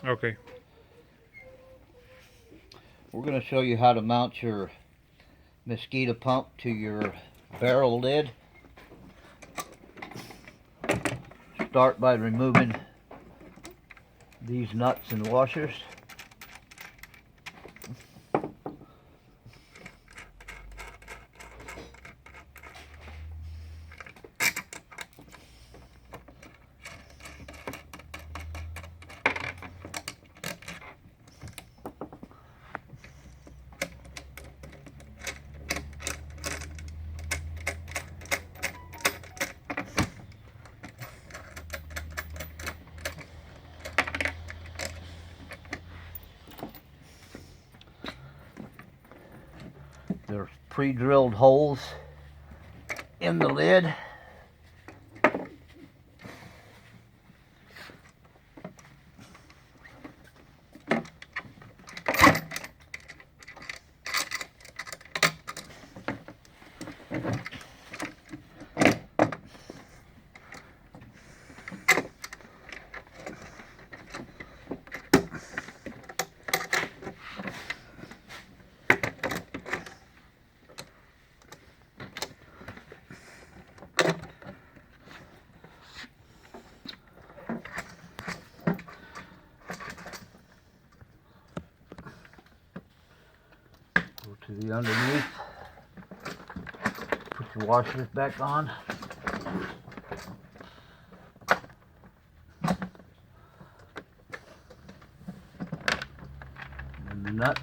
Okay. We're going to show you how to mount your mosquito pump to your barrel lid. Start by removing these nuts and washers. There's pre-drilled holes in the lid. Go to the underneath. Put your washers back on. And the nut.